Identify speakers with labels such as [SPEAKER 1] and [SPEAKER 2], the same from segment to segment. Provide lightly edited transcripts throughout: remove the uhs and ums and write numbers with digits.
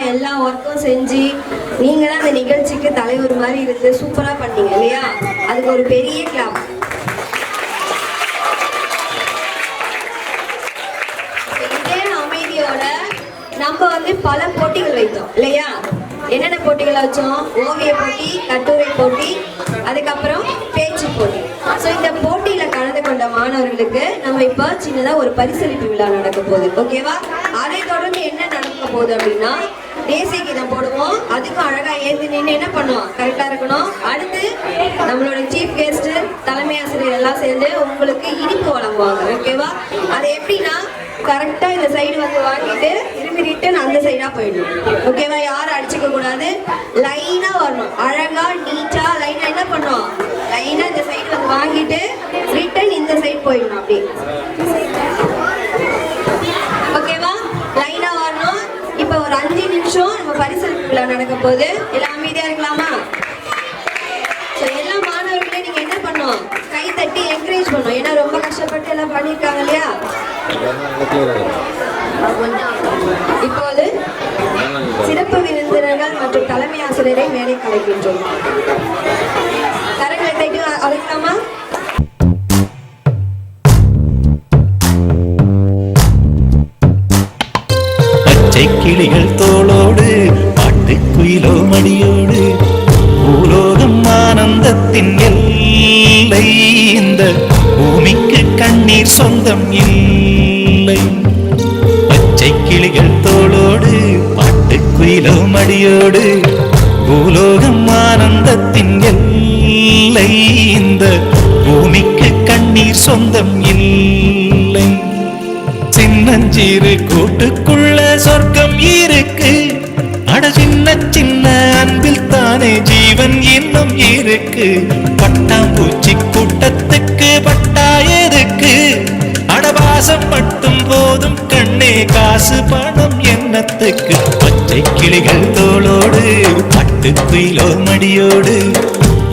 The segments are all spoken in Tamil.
[SPEAKER 1] எல்லா ஒர்க்கும் செஞ்சு நீங்க தான் அந்த நிகழ்ச்சிக்கு தலைவர் மாதிரி இருந்து சூப்பரா பண்ணீங்க இல்லையா? அதுக்கு ஒரு பெரிய கிளாப். இதே அமைதியோட நம்ம பல போட்டிகள் வைத்தோம் இல்லையா? என்னென்ன போட்டிகளை வச்சோம்? ஓவிய போட்டி, கட்டுரை போட்டி, அதுக்கப்புறம் பேச்சு போட்டி. ஸோ இந்த போட்டியில கலந்து கொண்ட மாணவர்களுக்கு நம்ம இப்போ சின்னதா ஒரு பரிசளிப்பு விழா நடக்க போகுது. ஓகேவா? அதை தொடர்ந்து என்ன நடக்க போகுது அப்படின்னா தேசிய கீதம் போடுவோம். அதுக்கும் அழகா ஏந்தி நின்று என்ன பண்ணுவோம்? கரெக்டா இருக்கணும். அடுத்து நம்மளோட சீஃப் கெஸ்ட், தலைமை ஆசிரியர் எல்லாம் சேர்ந்து உங்களுக்கு இனிப்பு வழங்குவாங்க. ஓகேவா? அது எப்படின்னா கரெக்டா இந்த சைடு வாங்கிட்டு திரும்பி ரிட்டன் அந்த சைடா போயிடணும். ஓகேவா? யாரும் அடிச்சுக்க கூடாது. லைனா வரணும். அழகா நீட்டா லைனா என்ன பண்ணும்? லைனா இந்த சைடு வாங்கிட்டு ரிட்டன் இந்த சைடு போயிடணும். அப்படி ஓகேவா? லைனா வரணும். இப்ப ஒரு 5 நிமிஷம் நம்ம பரிசளிப்பு விழா நடக்க போகுது. எல்லாம் அமைதியா இருக்கலாமா? எல்லா மாணவர்களையும் நீங்க என்ன பண்ணும்? கை தட்டி என்கரேஜ் பண்ணும். ஏன்னா ரொம்ப கஷ்டப்பட்டு எல்லாம் பண்ணிருக்காங்க இல்லையா? இப்போது சிறப்பு விருந்தினர்கள் மற்றும் தலைமை ஆசிரியரை மேடை கலைக்கின்றோம். கரங்களை தட்டி அழைக்கலாமா?
[SPEAKER 2] பச்சை கிளிகள் தோளோடு, பாட்டு குயிலோ மடியோடு, பூலோகம் ஆனந்தத்தின் எல்லை. இந்த பூமிக்கு கண்ணீர் சொந்தம் இல்லை. பச்சை கிளிகள் தோளோடு, பாட்டு குயிலோ மடியோடு, பூலோகம் ஆனந்தத்தின் எல்லை. இந்த பூமிக்கு கண்ணீர் சொந்தம் இல்லை. சின்னஞ்சிறு கூட்டுக்குள்ள சொர்க்கம் இருக்கு. அட சின்ன சின்ன அன்பில் தானே ஜீவன் இன்னும் இருக்கு. பட்டாம்பூச்சி கூட்டத்துக்கு பட்டா எதுக்கு? அடவாசம் மட்டும் போதும் கண்ணே, காசு பணம் என்னத்துக்கு? பச்சை கிளிகள் தோளோடு, பட்டு குயிலோ மடியோடு,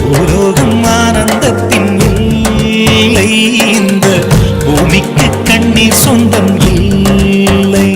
[SPEAKER 2] பூலோகம் ஆனந்தத்தின் இல்லை. இந்த பூமிக்கு கண்ணீர் சொந்தம் இல்லை.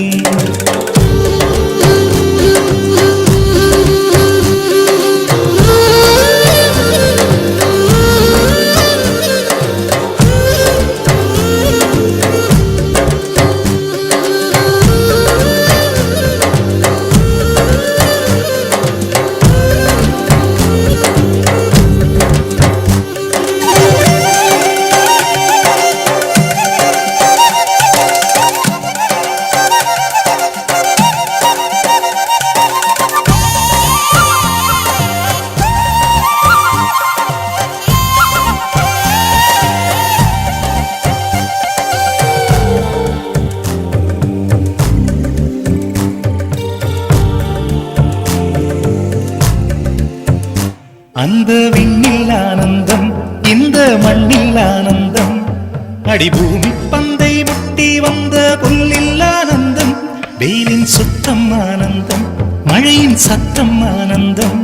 [SPEAKER 2] அந்த விண்ணில் ஆனந்தம், இந்த மண்ணில் ஆனந்தம், அடிபூமி பந்தை முட்டி வந்த புல்லில் ஆனந்தம். வெயிலின் சுத்தம் ஆனந்தம், மழையின் சத்தம் ஆனந்தம்,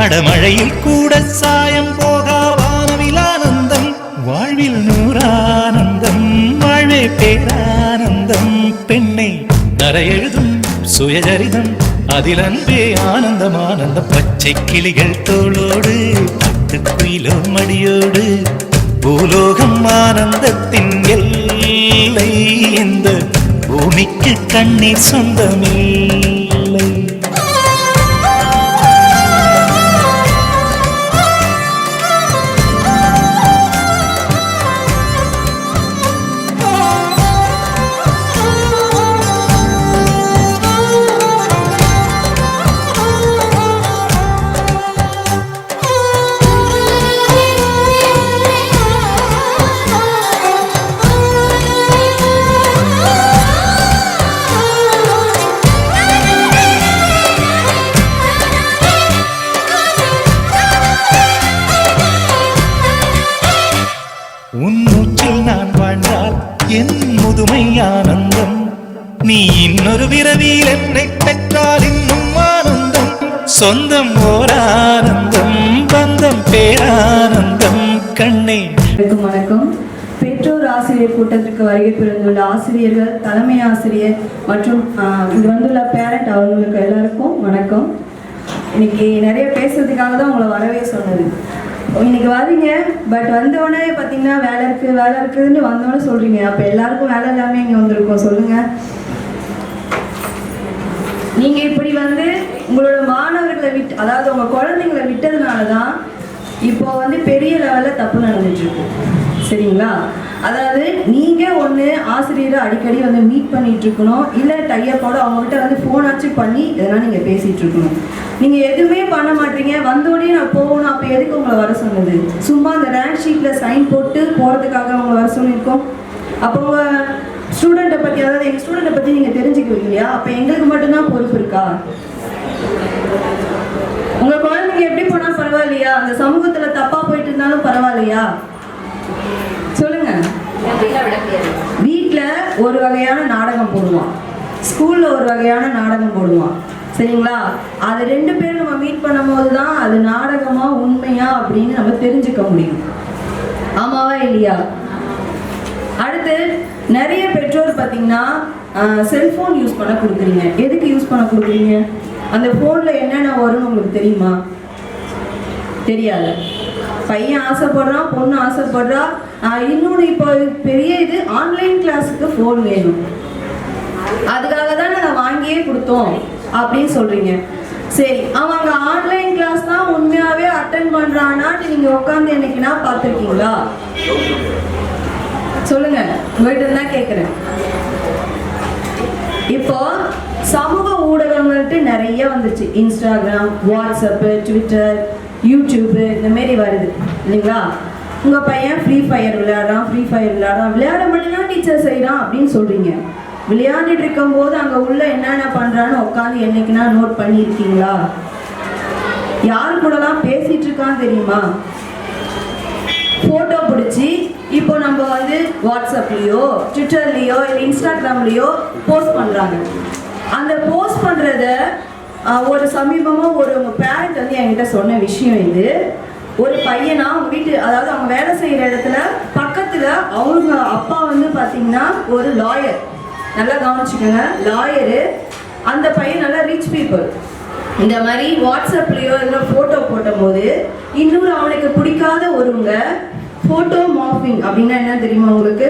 [SPEAKER 2] அடமழையில் கூட சாயம் போகா வானவில் ஆனந்தம். வாழ்வில் நூறானந்தம், வாழ்வே பேரானந்தம். பெண்ணை தரையெழுதும் சுயசரிதம், அதில் அன்பே ஆனந்தம் ஆனந்தம். பச்சை கிளிகள் தோளோடு, பட்டு குயிலோ மடியோடு, பூலோகம் ஆனந்தத்தின் எல்லை. இந்த பூமிக்கு கண்ணீர் சொந்தமில்லை. உன் மூச்சில் நான் வாழ்ந்தால் என் முதுமை ஆனந்தம். நீ இன்னொரு விரவியில் என்னை பெற்றால் இன்னும் ஆனந்தம். சொந்தம் ஓர் ஆனந்தம், பந்தம் பேரானந்தம். கண்ணே
[SPEAKER 1] வணக்கம். பெற்றோர் ஆசிரியர் கூட்டத்திற்கு
[SPEAKER 3] நிகழ்ச்சிக்கு வருகை புரிந்துள்ள ஆசிரியர்கள், தலைமை ஆசிரியர் மற்றும் இங்கு வந்துள்ள பேரண்ட் அவங்களுக்கு எல்லாருக்கும் வணக்கம். இன்னைக்கு நிறைய பேசுறதுக்காக தான் உங்களை வரவே சொன்னது. இன்னைக்கு வரீங்க, பட் வந்தோடனே பார்த்தீங்கன்னா வேலை இருக்குதுன்னு வந்தோடனே சொல்றீங்க. அப்போ எல்லாருக்கும் வேலை எல்லாமே இங்கே வந்திருக்கோம். சொல்லுங்க, நீங்க இப்படி வந்து உங்களோட மாணவர்களை விட்டு, அதாவது உங்க குழந்தைங்களை விட்டதுனால தான் இப்போ வந்து பெரிய லெவலில் தப்பு நடந்துட்டு இருக்கு. சரிங்களா? அதாவது நீங்க ஒன்று ஆசிரியரை அடிக்கடி வந்து மீட் பண்ணிட்டு இருக்கணும், இல்லை டையப்போட அவங்ககிட்ட வந்து ஃபோனாச்சு பண்ணி இதெல்லாம் நீங்க பேசிட்டு இருக்கணும். நீங்க எதுவுமே பண்ண மாட்டீங்க. வந்தோடனே நான் போகணும். அப்போ எதுக்கு உங்களை வர சொன்னது? சும்மா அந்த ரேங்க் ஷீட்ல சைன் போட்டு போறதுக்காக உங்களை வர சொல்லியிருக்கோம். அப்போ உங்க ஸ்டூடெண்ட்டை பற்றி, அதாவது எங்கள் ஸ்டூடெண்ட்டை பற்றி நீங்கள் தெரிஞ்சுக்குவீங்க இல்லையா? அப்போ எங்களுக்கு மட்டும்தான் பொறுப்பு இருக்கா? உங்கள் குழந்தைங்க எப்படி போனால் பரவாயில்லையா? அந்த சமூகத்தில் தப்பாக போயிட்டு இருந்தாலும் பரவாயில்லையா? சொல்லுங்க. வீட்டில் ஒரு வகையான நாடகம் போடுவான், ஸ்கூலில் ஒரு வகையான நாடகம் போடுவான். சரிங்களா? அது ரெண்டு பேரும் நம்ம மீட் பண்ணும் போது தான் அது நாடகமா உண்மையா அப்படின்னு நம்ம தெரிஞ்சுக்க முடியும். ஆமாவா இல்லையா? அடுத்து நிறைய பெற்றோர் பார்த்தீங்கன்னா செல்ஃபோன் யூஸ் பண்ண கொடுக்குறீங்க. எதுக்கு யூஸ் பண்ண கொடுக்குறீங்க? அந்த ஃபோனில் என்னென்ன வரும்னு உங்களுக்கு தெரியுமா? தெரியாது. பையன் ஆசைப்படுறான், பொண்ணு ஆசைப்படுறா. இன்னொன்று இப்போ பெரிய இது ஆன்லைன் கிளாஸுக்கு ஃபோன் வேணும், அதுக்காக தான் நாங்கள் வாங்கியே கொடுத்தோம் அப்படின்னு சொல்கிறீங்க. சரி, அவங்க ஆன்லைன் கிளாஸ் தான் உண்மையாகவே அட்டென்ட் பண்ணுறான்னாட்டு நீங்கள் உட்காந்து என்னைக்குன்னா பார்த்துருக்கீங்களா? சொல்லுங்க, உங்கள்கிட்ட தான் கேட்குறேன். இப்போ சமூக ஊடகங்கள்ட்டு நிறைய வந்துச்சு. இன்ஸ்டாகிராம், வாட்ஸ்அப்பு, ட்விட்டர், யூடியூப்பு இந்த மாரி வருது இல்லைங்களா? உங்கள் பையன் ஃப்ரீ ஃபயர் விளையாடுறான், விளையாட மட்டும்தான் டீச்சர் செய்கிறான் அப்படின்னு சொல்கிறீங்க. விளையாண்டுட்டு இருக்கும்போது அங்கே உள்ள என்னென்ன பண்ணுறான்னு உட்காந்து என்னைக்குன்னா நோட் பண்ணியிருக்கீங்களா? யார் கூடலாம் பேசிகிட்டு இருக்கான்னு தெரியுமா? ஃபோட்டோ பிடிச்சி இப்போ நம்ம வந்து வாட்ஸ்அப்லேயோ ட்விட்டர்லேயோ இல்லை இன்ஸ்டாகிராம்லேயோ போஸ்ட் பண்ணுறாங்க. அந்த போஸ்ட் பண்ணுறத ஒரு சமீபமாக ஒரு பேரண்ட் வந்து என்கிட்ட சொன்ன விஷயம் இது. ஒரு பையனா அவங்க வீட்டு, அதாவது அவங்க வேலை செய்கிற இடத்துல பக்கத்தில் அவங்க அப்பா வந்து பார்த்தீங்கன்னா ஒரு லாயர். நல்லா கவனிச்சுக்கோங்க, லாயரு. அந்த பையன் நல்லா ரிச் பீப்புள். இந்த மாதிரி வாட்ஸ்அப்லேயோ இதில் ஃபோட்டோ போடும்போது இன்னொரு அவனுக்கு பிடிக்காத ஒருவங்க ஃபோட்டோ மார்பிங் அப்படின்னா என்ன தெரியுமா உங்களுக்கு?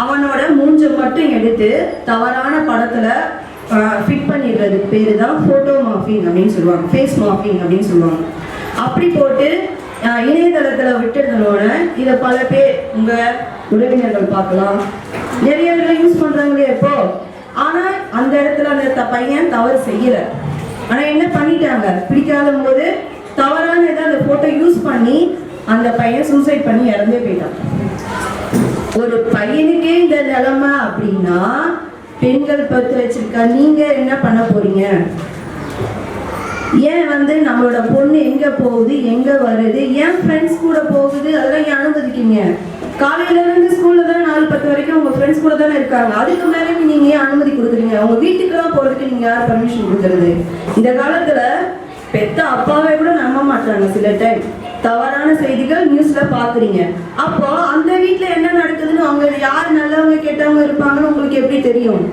[SPEAKER 3] அவனோட மூஞ்சை மட்டும் எடுத்து தவறான படத்தில் ஃபிட் பண்ணிடுறது பேர் தான் ஃபோட்டோ மார்பிங் அப்படின்னு சொல்லுவாங்க, ஃபேஸ் மார்பிங் அப்படின்னு சொல்லுவாங்க. அப்படி போட்டு இணையதளத்தில் விட்டுறதுனோட இதை பல பேர் உங்கள் உறவினர்கள் பார்க்கலாம், நிறைய யூஸ் பண்ணுறாங்களே இப்போ. ஆனால் அந்த இடத்துல அந்த பையன் தவறு செய்யலை. ஆனால் என்ன பண்ணிட்டாங்க? பிடிக்காத போது தவறான இதை அந்த ஃபோட்டோ யூஸ் பண்ணி அந்த பையன் சூசைட் பண்ணி இறந்தே போயிட்டான். ஒரு பையனுக்கே இந்த நிலைமை அப்படின்னா பெண்கள் பத்து வச்சிருக்கா, நீங்க என்ன பண்ண போறீங்க? ஏன் வந்து நம்மளோட பொண்ணு எங்க போகுது, எங்க வருது, ஏன் ஃப்ரெண்ட்ஸ் கூட போகுது, அதெல்லாம் ஏன் அனுமதிக்கீங்க? காலையில இருந்து ஸ்கூல்ல தான் 4-10 வரைக்கும் உங்க ஃப்ரெண்ட்ஸ் கூட தானே இருக்காங்க. அதுக்கு மேலே நீங்க ஏன் அனுமதி கொடுக்குறீங்க? உங்க வீட்டுக்கெல்லாம் போறதுக்கு நீங்க யார் பர்மிஷன் கொடுக்கறது? இந்த காலத்துல பெத்த அப்பாவை கூட நம்ப மாட்டாங்க. சில டைம் தவறான செய்திகள் நியூஸ்ல பாக்குறீங்க. அப்போ அந்த வீட்டுல என்ன நடக்குதுன்னு அவங்க யார் நல்லவங்க கெட்டவங்க இருப்பாங்கன்னு உங்களுக்கு எப்படி தெரியும்?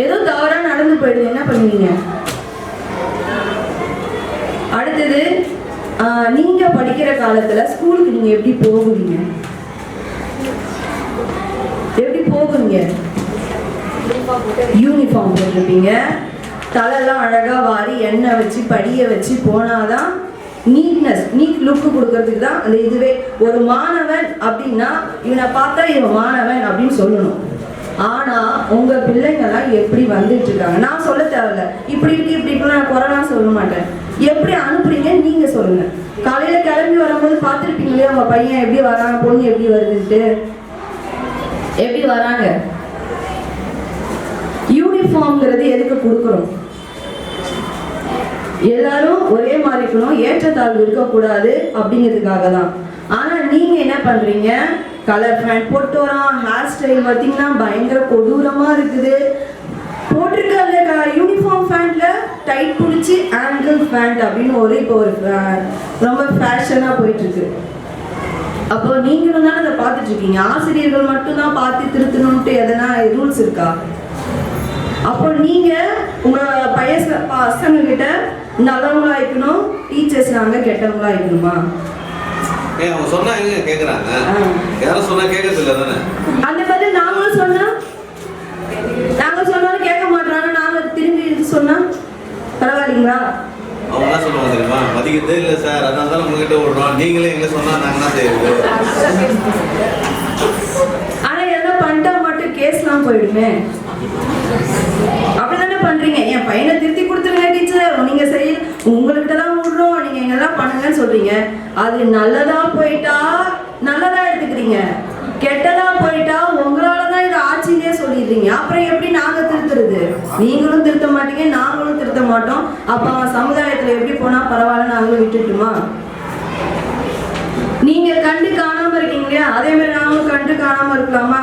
[SPEAKER 3] ஏதோ தவறா நடந்து போயிடுது, என்ன பண்ணுவீங்க? அடுத்தது, நீங்க படிக்கிற காலத்துல ஸ்கூலுக்கு நீங்க எப்படி போகுவீங்க? எப்படி போகுவீங்க? யூனிஃபார்ம் போட்டிருப்பீங்க, தலையெல்லாம் அழகா வாரி எண்ணெய் வச்சு படிய வச்சு போனாதான் நீட் லுக்கு கொடுக்கறதுக்கு தான் அந்த இதுவே. ஒரு மாணவன் அப்படின்னா இவனை பார்த்தா இவன் மாணவன் அப்படின்னு சொல்லணும். ஆனா உங்க பிள்ளைங்கெல்லாம் எப்படி வந்துட்டு இருக்காங்க? நான் சொல்ல தேவையில்ல, இப்படி இருக்கு இப்படி இருக்கு, நான் குறைனா சொல்ல மாட்டேன். எப்படி அனுப்புறீங்க நீங்க சொல்லுங்க. காலையில கிளம்பி வரும்போது பார்த்துருப்பீங்களே உங்க பையன் எப்படி வராங்க, பொண்ணு எப்படி வருதுன்ட்டு. எப்படி வராங்க? யூனிஃபார்ம்ங்கிறது எதுக்கு கொடுக்குறோம்? எல்லாரும் ஒரே மாதிரி இருக்கணும், ஏற்றத்தாழ்வு இருக்கக்கூடாது அப்படிங்கிறதுக்காக தான். ஆனா நீங்க என்ன பண்றீங்க? கலர் பேண்ட் போட்டு வரான், ஹேர் ஸ்டைல் பார்த்தீங்கன்னா பயங்கர கொடூரமா இருக்குது. போட்டிருக்க யூனிஃபார்ம் பேண்ட்ல டைட் பிடிச்சி ஆங்கிள் பேண்ட் அப்படின்னு இப்போ ஒரு ரொம்ப ஃபேஷனா போயிட்டு இருக்கு. அப்போ நீங்களும் தானே அதை பார்த்துட்டு இருக்கீங்க. ஆசிரியர்கள் மட்டும்தான் பார்த்து திருத்தணும்ட்டு எதனா ரூல்ஸ் இருக்கா? அப்போ நீங்க உங்க பசங்க கிட்ட நல்லவங்களா இருக்கணும், டீச்சர்ஸ் நாங்க கெட்டவங்களா இருக்கணுமா?
[SPEAKER 4] அவங்க சொன்னா எங்க கேக்குறாங்க? யாரும் சொன்னா கேட்கறது இல்ல தானே?
[SPEAKER 3] அந்த மாதிரி நாங்களும் சொன்னாலும் கேட்க மாட்டாங்க. நாங்க திரும்பி சொன்னா பரவாயில்லைங்களா?
[SPEAKER 4] அவங்க என்ன சொல்லுவாங்க தெரியுமா? மதிக்கிறதே இல்லை சார், அதனால தான் உங்ககிட்ட விடுறோம், நீங்களே எங்களை சொன்னா நாங்க என்ன செய்யுது?
[SPEAKER 3] ஆனா என்ன பண்ணிட்டா மட்டும் கேஸ்லாம் போயிடுமே. அப்படிதானே பண்றீங்க. என் பையனை திருத்தி கொடுத்துருங்க டீச்சர், நீங்க செய்ய உங்ககிட்ட தான் விடுறோம், நீங்க எங்கெல்லாம் பண்ணுங்கன்னு சொல்றீங்க. அது நல்லதா போயிட்டா நல்லதா எடுத்துக்கிறீங்க, கெட்டதா போயிட்டா உங்களாலதான் இது ஆட்சியிலே சொல்லிடுறீங்க. அப்புறம் எப்படி நாங்க திருத்துறது? நீங்களும் திருத்த மாட்டீங்க, நாங்களும் திருத்த மாட்டோம். அப்ப சமுதாயத்துல எப்படி போனா பரவாயில்ல, நாங்களும் விட்டுட்டுமா? நீங்க கண்டு காணாம இருக்கீங்க இல்லையா, அதே மாதிரி நாங்களும் கண்டு காணாம இருக்கலாமா?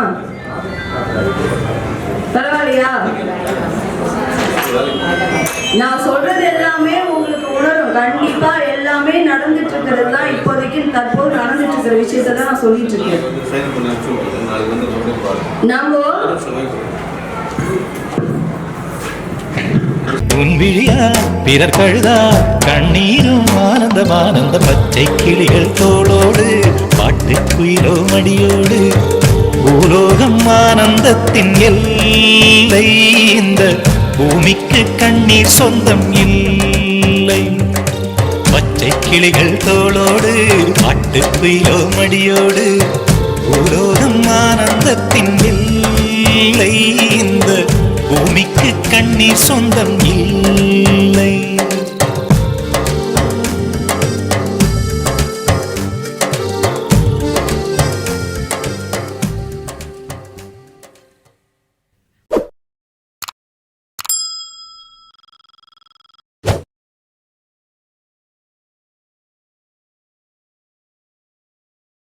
[SPEAKER 3] பரவாயில்லையா? நான் சொல்றது எல்லாமே உங்களுக்கு உணரும். கண்டிப்பா எல்லாமே நடந்துட்டு இருக்கிறது தான் இப்போதைக்கு தற்போது நடந்துட்டு இருக்கிற விஷயத்தை தான் நான் சொல்லிட்டு இருக்கேன். நம்ம
[SPEAKER 2] உன் விழியா பிறர் கழுதா கண்ணீரும் ஆனந்த பச்சை கிளிகள் தோளோடு பாட்டுக்குயிலோ மடியோடு பூலோகம் ஆனந்தத்தின் எல்லை. இந்த பூமிக்கு கண்ணீர் சொந்தம் இல்லை. பச்சை கிளிகள் தோளோடு பாட்டுக்குயிலோ மடியோடு பூலோகம் ஆனந்தத்தின் எல்லை.